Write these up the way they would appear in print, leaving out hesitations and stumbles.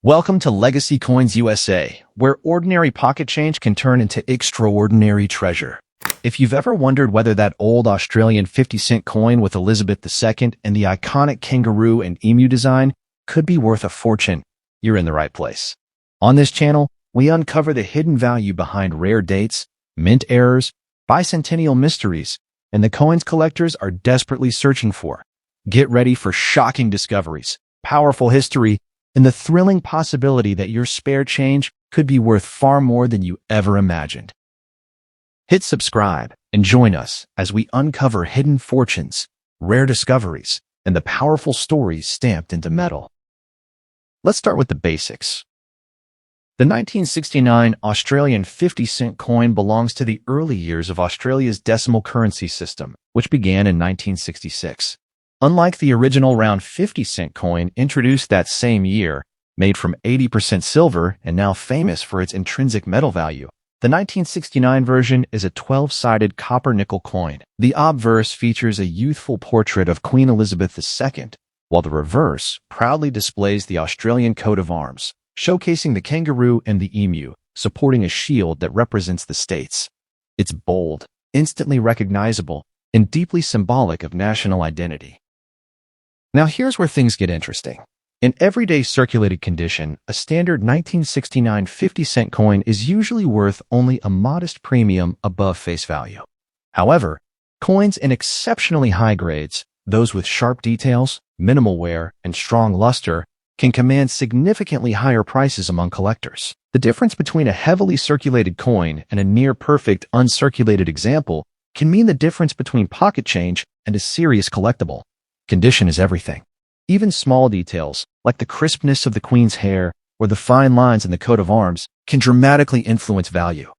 Welcome to Legacy Coins USA, where ordinary pocket change can turn into extraordinary treasure. If you've ever wondered whether that old Australian 50-cent coin with Elizabeth II and the iconic kangaroo and emu design could be worth a fortune, you're in the right place. On this channel, we uncover the hidden value behind rare dates, mint errors, bicentennial mysteries, and the coins collectors are desperately searching for. Get ready for shocking discoveries, powerful history, and the thrilling possibility that your spare change could be worth far more than you ever imagined. Hit subscribe and join us as we uncover hidden fortunes, rare discoveries, and the powerful stories stamped into metal. Let's start with the basics. The 1969 Australian 50-cent coin belongs to the early years of Australia's decimal currency system, which began in 1966. Unlike the original round 50-cent coin introduced that same year, made from 80% silver and now famous for its intrinsic metal value, the 1969 version is a 12-sided copper-nickel coin. The obverse features a youthful portrait of Queen Elizabeth II, while the reverse proudly displays the Australian coat of arms, showcasing the kangaroo and the emu, supporting a shield that represents the states. It's bold, instantly recognizable, and deeply symbolic of national identity. Now here's where things get interesting. In everyday circulated condition, a standard 1969 50-cent coin is usually worth only a modest premium above face value. However, coins in exceptionally high grades, those with sharp details, minimal wear, and strong luster, can command significantly higher prices among collectors. The difference between a heavily circulated coin and a near-perfect uncirculated example can mean the difference between pocket change and a serious collectible. Condition is everything. Even small details, like the crispness of the Queen's hair or the fine lines in the coat of arms, can dramatically influence value.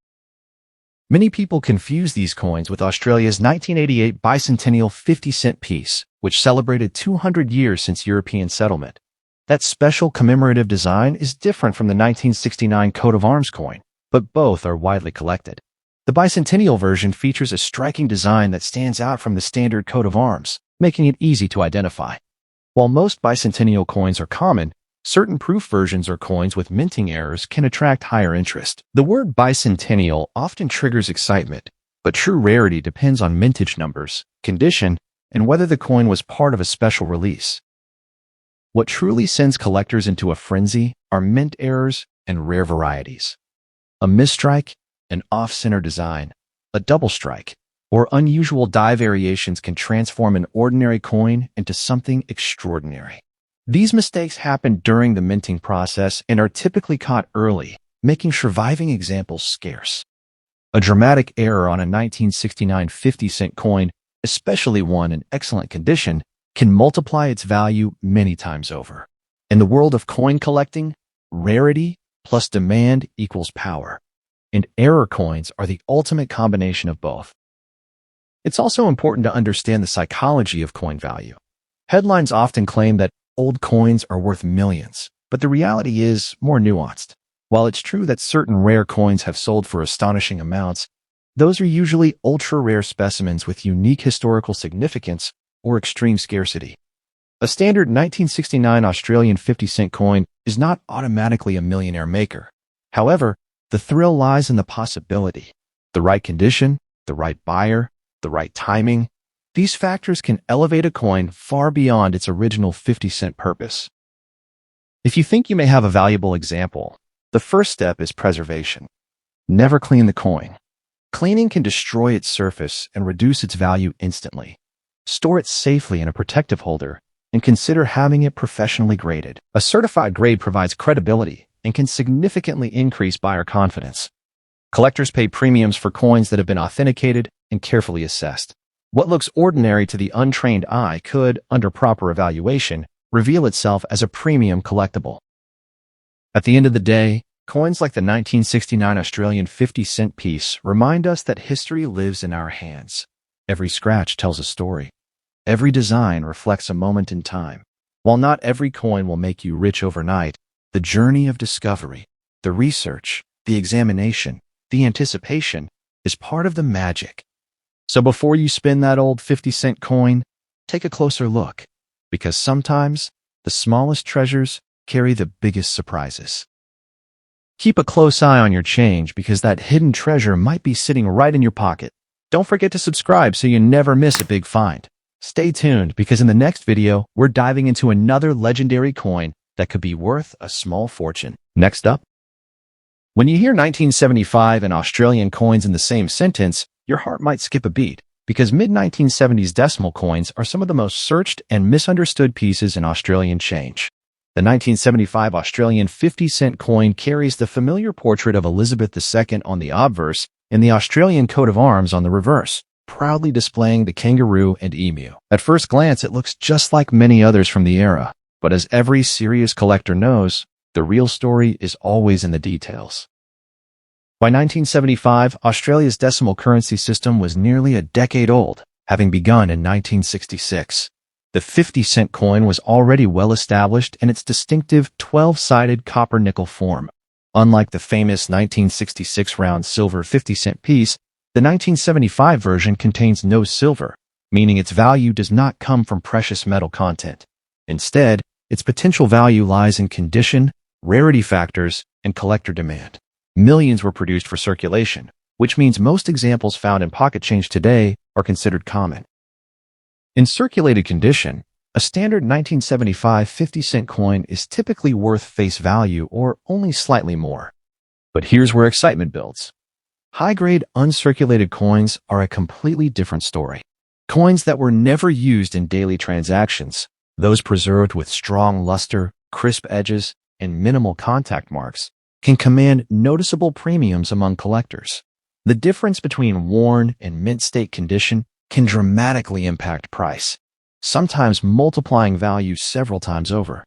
Many people confuse these coins with Australia's 1988 bicentennial 50-cent piece, which celebrated 200 years since European settlement. That special commemorative design is different from the 1969 coat of arms coin, but both are widely collected. The bicentennial version features a striking design that stands out from the standard coat of arms, making it easy to identify. While most bicentennial coins are common, certain proof versions or coins with minting errors can attract higher interest. The word bicentennial often triggers excitement, but true rarity depends on mintage numbers, condition, and whether the coin was part of a special release. What truly sends collectors into a frenzy are mint errors and rare varieties. A misstrike, an off-center design, a double strike, or unusual die variations can transform an ordinary coin into something extraordinary. These mistakes happen during the minting process and are typically caught early, making surviving examples scarce. A dramatic error on a 1969 50-cent coin, especially one in excellent condition, can multiply its value many times over. In the world of coin collecting, rarity plus demand equals power, and error coins are the ultimate combination of both. It's also important to understand the psychology of coin value. Headlines often claim that old coins are worth millions, but the reality is more nuanced. While it's true that certain rare coins have sold for astonishing amounts, those are usually ultra-rare specimens with unique historical significance or extreme scarcity. A standard 1969 Australian 50-cent coin is not automatically a millionaire maker. However, the thrill lies in the possibility. The right condition, the right buyer, the right timing, these factors can elevate a coin far beyond its original 50-cent purpose. If you think you may have a valuable example, the first step is preservation. Never clean the coin. Cleaning can destroy its surface and reduce its value instantly. Store it safely in a protective holder and consider having it professionally graded. A certified grade provides credibility and can significantly increase buyer confidence. Collectors pay premiums for coins that have been authenticated and carefully assessed. What looks ordinary to the untrained eye could, under proper evaluation, reveal itself as a premium collectible. At the end of the day, coins like the 1969 Australian 50-cent piece remind us that history lives in our hands. Every scratch tells a story. Every design reflects a moment in time. While not every coin will make you rich overnight, the journey of discovery, the research, the examination, the anticipation is part of the magic. So before you spin that old 50-cent coin, take a closer look, because sometimes the smallest treasures carry the biggest surprises. Keep a close eye on your change because that hidden treasure might be sitting right in your pocket. Don't forget to subscribe so you never miss a big find. Stay tuned because in the next video, we're diving into another legendary coin that could be worth a small fortune. Next up, when you hear 1975 and Australian coins in the same sentence, your heart might skip a beat because mid-1970s decimal coins are some of the most searched and misunderstood pieces in Australian change. The 1975 Australian 50-cent coin carries the familiar portrait of Elizabeth II on the obverse and the Australian coat of arms on the reverse, proudly displaying the kangaroo and emu. At first glance, it looks just like many others from the era, but as every serious collector knows, the real story is always in the details. By 1975, Australia's decimal currency system was nearly a decade old, having begun in 1966. The 50-cent coin was already well established in its distinctive 12-sided copper-nickel form. Unlike the famous 1966 round silver 50-cent piece, the 1975 version contains no silver, meaning its value does not come from precious metal content. Instead, its potential value lies in condition, rarity factors, and collector demand. Millions were produced for circulation, which means most examples found in pocket change today are considered common. In circulated condition, a standard 1975 50-cent coin is typically worth face value or only slightly more. But here's where excitement builds. High-grade uncirculated coins are a completely different story. Coins that were never used in daily transactions, those preserved with strong luster, crisp edges, and minimal contact marks, can command noticeable premiums among collectors. The difference between worn and mint state condition can dramatically impact price, sometimes multiplying value several times over.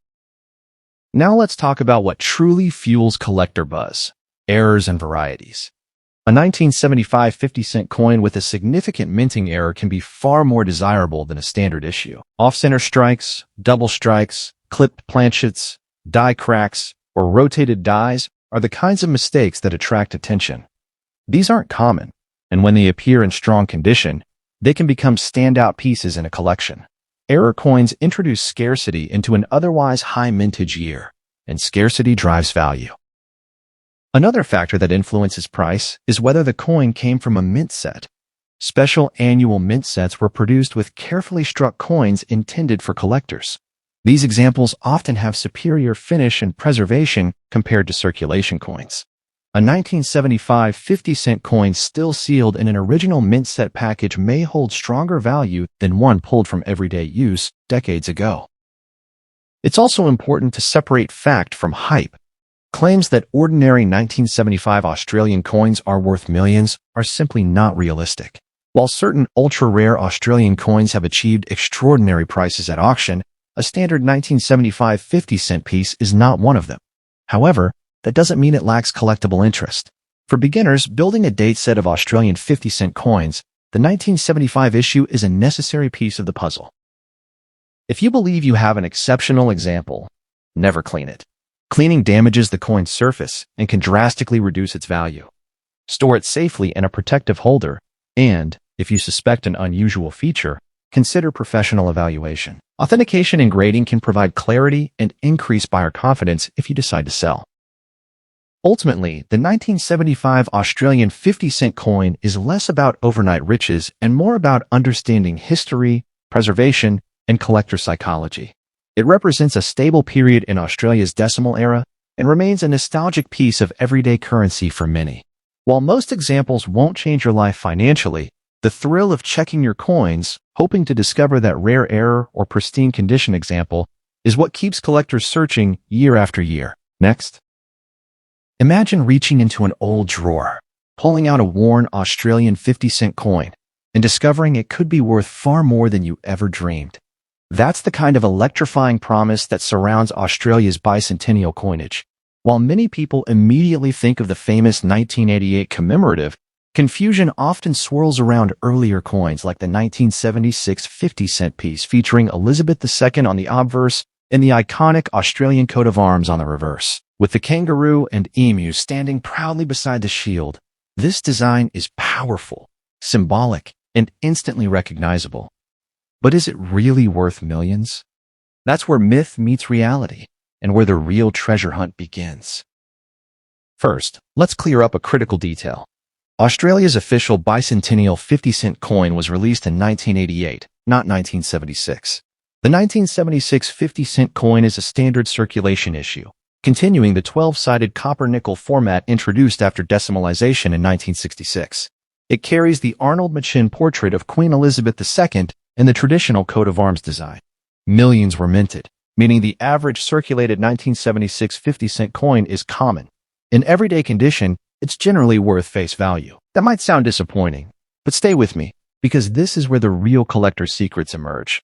Now let's talk about what truly fuels collector buzz: errors and varieties. A 1975 50-cent coin with a significant minting error can be far more desirable than a standard issue. Off-center strikes, double strikes, clipped planchets, die cracks, or rotated dies are the kinds of mistakes that attract attention. These aren't common, and when they appear in strong condition, they can become standout pieces in a collection. Error coins introduce scarcity into an otherwise high mintage year, and scarcity drives value. Another factor that influences price is whether the coin came from a mint set. Special annual mint sets were produced with carefully struck coins intended for collectors. These examples often have superior finish and preservation compared to circulation coins. A 1975 50-cent coin still sealed in an original mint set package may hold stronger value than one pulled from everyday use decades ago. It's also important to separate fact from hype. Claims that ordinary 1975 Australian coins are worth millions are simply not realistic. While certain ultra-rare Australian coins have achieved extraordinary prices at auction, a standard 1975 50-cent piece is not one of them. However, that doesn't mean it lacks collectible interest. For beginners building a date set of Australian 50-cent coins, the 1975 issue is a necessary piece of the puzzle. If you believe you have an exceptional example, never clean it. Cleaning damages the coin's surface and can drastically reduce its value. Store it safely in a protective holder, and, if you suspect an unusual feature, consider professional evaluation. Authentication and grading can provide clarity and increase buyer confidence if you decide to sell. Ultimately, the 1975 Australian 50-cent coin is less about overnight riches and more about understanding history, preservation, and collector psychology. It represents a stable period in Australia's decimal era and remains a nostalgic piece of everyday currency for many. While most examples won't change your life financially, the thrill of checking your coins, hoping to discover that rare error or pristine condition example, is what keeps collectors searching year after year. Next, imagine reaching into an old drawer, pulling out a worn Australian 50-cent coin, and discovering it could be worth far more than you ever dreamed. That's the kind of electrifying promise that surrounds Australia's bicentennial coinage. While many people immediately think of the famous 1988 commemorative, confusion often swirls around earlier coins like the 1976 50-cent piece featuring Elizabeth II on the obverse and the iconic Australian coat of arms on the reverse. With the kangaroo and emu standing proudly beside the shield, this design is powerful, symbolic, and instantly recognizable. But is it really worth millions? That's where myth meets reality. and where the real treasure hunt begins. First, let's clear up a critical detail. Australia's official bicentennial 50-cent coin was released in 1988, not 1976. The 1976 50-cent coin is a standard circulation issue, continuing the 12-sided copper-nickel format introduced after decimalization in 1966. It carries the Arnold Machin portrait of Queen Elizabeth II in the traditional coat of arms design. Millions were minted, meaning the average circulated 1976 50-cent coin is common. In everyday condition, it's generally worth face value. That might sound disappointing, but stay with me, because this is where the real collector's secrets emerge.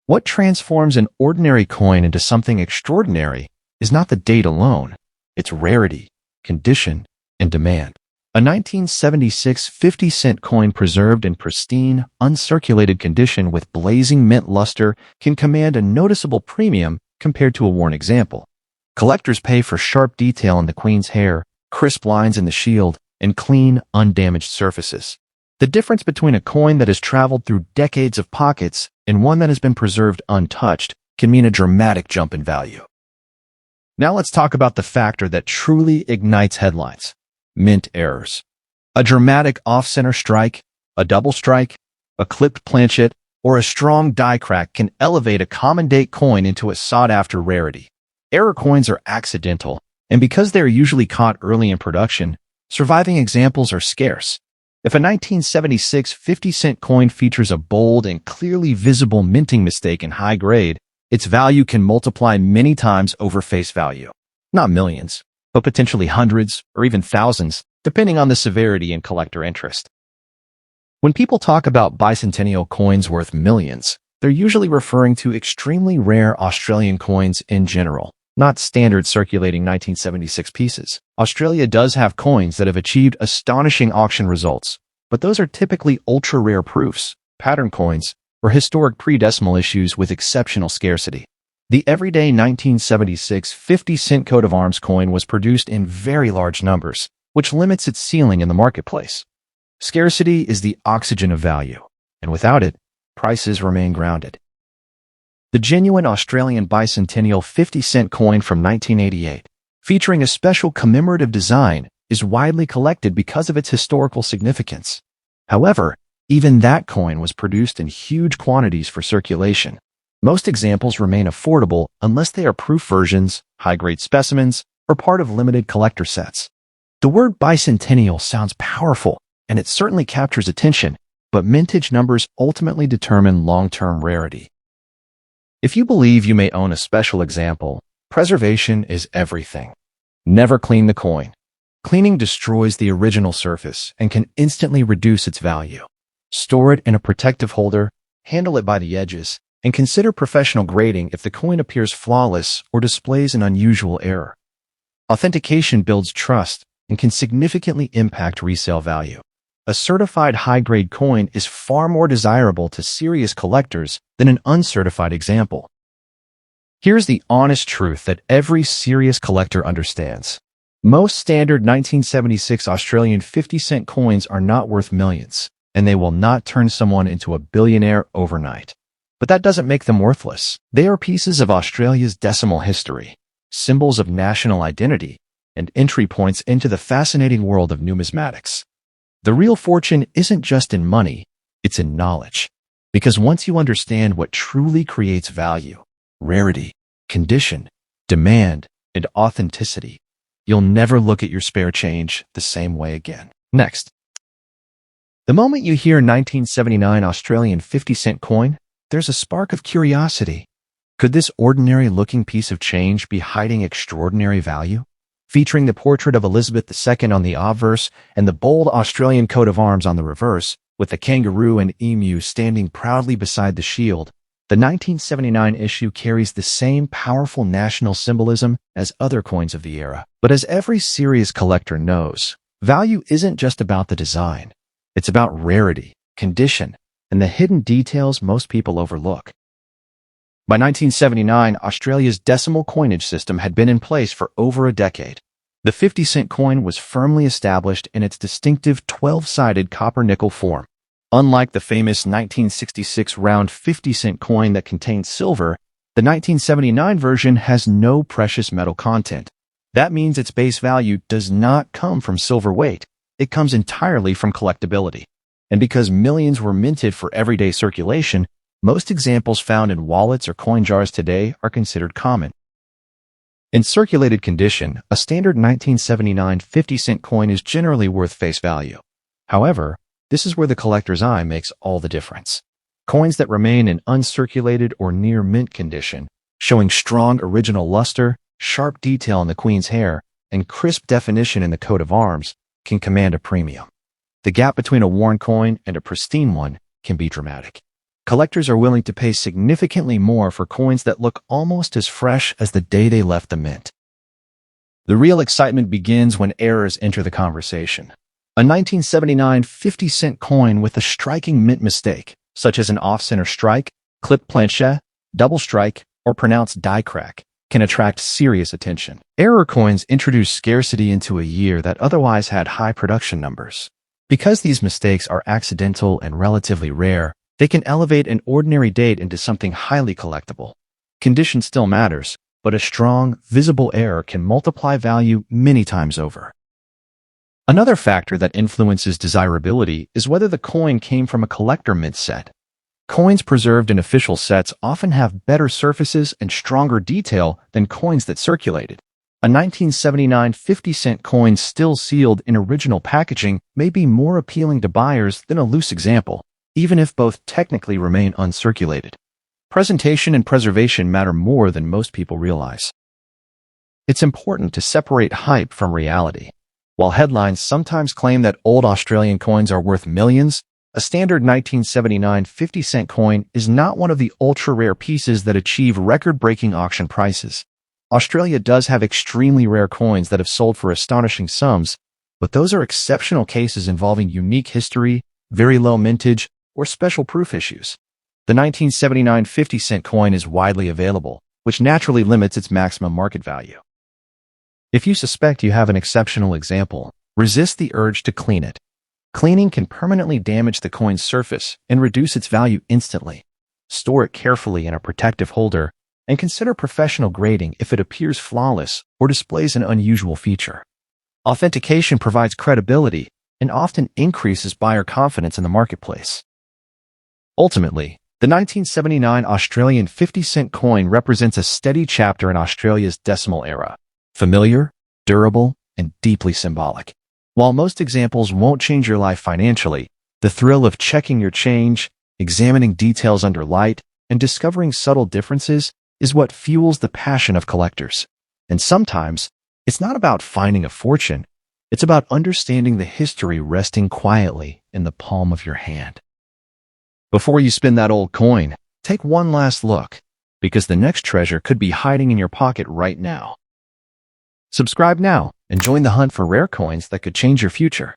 What transforms an ordinary coin into something extraordinary is not the date alone. It's rarity, condition, and demand. A 1976 50-cent coin preserved in pristine, uncirculated condition with blazing mint luster can command a noticeable premium compared to a worn example. Collectors pay for sharp detail in the Queen's hair, crisp lines in the shield, and clean, undamaged surfaces. The difference between a coin that has traveled through decades of pockets and one that has been preserved untouched can mean a dramatic jump in value. Now let's talk about the factor that truly ignites headlines: mint errors. A dramatic off-center strike, a double strike, a clipped planchet, or a strong die crack can elevate a common-date coin into a sought-after rarity. Error coins are accidental, and because they are usually caught early in production, surviving examples are scarce. If a 1976 50-cent coin features a bold and clearly visible minting mistake in high grade, its value can multiply many times over face value. Not millions, but potentially hundreds or even thousands, depending on the severity and collector interest. When people talk about bicentennial coins worth millions, they're usually referring to extremely rare Australian coins in general, not standard circulating 1976 pieces. Australia does have coins that have achieved astonishing auction results, but those are typically ultra-rare proofs, pattern coins, or historic pre-decimal issues with exceptional scarcity. The everyday 1976 50-cent coat of arms coin was produced in very large numbers, which limits its ceiling in the marketplace. Scarcity is the oxygen of value, and without it, prices remain grounded. The genuine Australian bicentennial 50-cent coin from 1988, featuring a special commemorative design, is widely collected because of its historical significance. However, even that coin was produced in huge quantities for circulation. Most examples remain affordable unless they are proof versions, high-grade specimens, or part of limited collector sets. The word bicentennial sounds powerful, and it certainly captures attention, but mintage numbers ultimately determine long-term rarity. If you believe you may own a special example, preservation is everything. Never clean the coin. Cleaning destroys the original surface and can instantly reduce its value. Store it in a protective holder, handle it by the edges, and consider professional grading if the coin appears flawless or displays an unusual error. Authentication builds trust and can significantly impact resale value. A certified high-grade coin is far more desirable to serious collectors than an uncertified example. Here's the honest truth that every serious collector understands. Most standard 1976 Australian 50-cent coins are not worth millions, and they will not turn someone into a billionaire overnight. But that doesn't make them worthless. They are pieces of Australia's decimal history, symbols of national identity, and entry points into the fascinating world of numismatics. The real fortune isn't just in money, it's in knowledge. Because once you understand what truly creates value, rarity, condition, demand, and authenticity, you'll never look at your spare change the same way again. Next. The moment you hear 1979 Australian 50-cent coin, there's a spark of curiosity. Could this ordinary-looking piece of change be hiding extraordinary value? Featuring the portrait of Elizabeth II on the obverse and the bold Australian coat of arms on the reverse, with the kangaroo and emu standing proudly beside the shield, the 1979 issue carries the same powerful national symbolism as other coins of the era. But as every serious collector knows, value isn't just about the design. It's about rarity, condition, and the hidden details most people overlook. By 1979, Australia's decimal coinage system had been in place for over a decade. The 50-cent coin was firmly established in its distinctive 12-sided copper-nickel form. Unlike the famous 1966 round 50-cent coin that contained silver, The 1979 version has no precious metal content. That means its base value does not come from silver weight. It comes entirely from collectability. And because millions were minted for everyday circulation, most examples found in wallets or coin jars today are considered common. In circulated condition, a standard 1979 50-cent coin is generally worth face value. However, this is where the collector's eye makes all the difference. Coins that remain in uncirculated or near mint condition, showing strong original luster, sharp detail in the queen's hair, and crisp definition in the coat of arms, can command a premium. The gap between a worn coin and a pristine one can be dramatic. Collectors are willing to pay significantly more for coins that look almost as fresh as the day they left the mint. The real excitement begins when errors enter the conversation. A 1979 50-cent coin with a striking mint mistake, such as an off-center strike, clipped planche, double strike, or pronounced die crack, can attract serious attention. Error coins introduce scarcity into a year that otherwise had high production numbers. Because these mistakes are accidental and relatively rare, they can elevate an ordinary date into something highly collectible. Condition still matters, but a strong, visible error can multiply value many times over. Another factor that influences desirability is whether the coin came from a collector mint set. Coins preserved in official sets often have better surfaces and stronger detail than coins that circulated. A 1979 50-cent coin still sealed in original packaging may be more appealing to buyers than a loose example, even if both technically remain uncirculated. Presentation and preservation matter more than most people realize. It's important to separate hype from reality. While headlines sometimes claim that old Australian coins are worth millions, a standard 1979 50-cent coin is not one of the ultra-rare pieces that achieve record-breaking auction prices. Australia does have extremely rare coins that have sold for astonishing sums, but those are exceptional cases involving unique history, very low mintage, or special proof issues. The 1979 50-cent coin is widely available, which naturally limits its maximum market value. If you suspect you have an exceptional example, resist the urge to clean it. Cleaning can permanently damage the coin's surface and reduce its value instantly. Store it carefully in a protective holder and consider professional grading if it appears flawless or displays an unusual feature. Authentication provides credibility and often increases buyer confidence in the marketplace. Ultimately, the 1979 Australian 50-cent coin represents a steady chapter in Australia's decimal era. Familiar, durable, and deeply symbolic. While most examples won't change your life financially, the thrill of checking your change, examining details under light, and discovering subtle differences is what fuels the passion of collectors. And sometimes, it's not about finding a fortune, it's about understanding the history resting quietly in the palm of your hand. Before you spin that old coin, take one last look, because the next treasure could be hiding in your pocket right now. Subscribe now and join the hunt for rare coins that could change your future.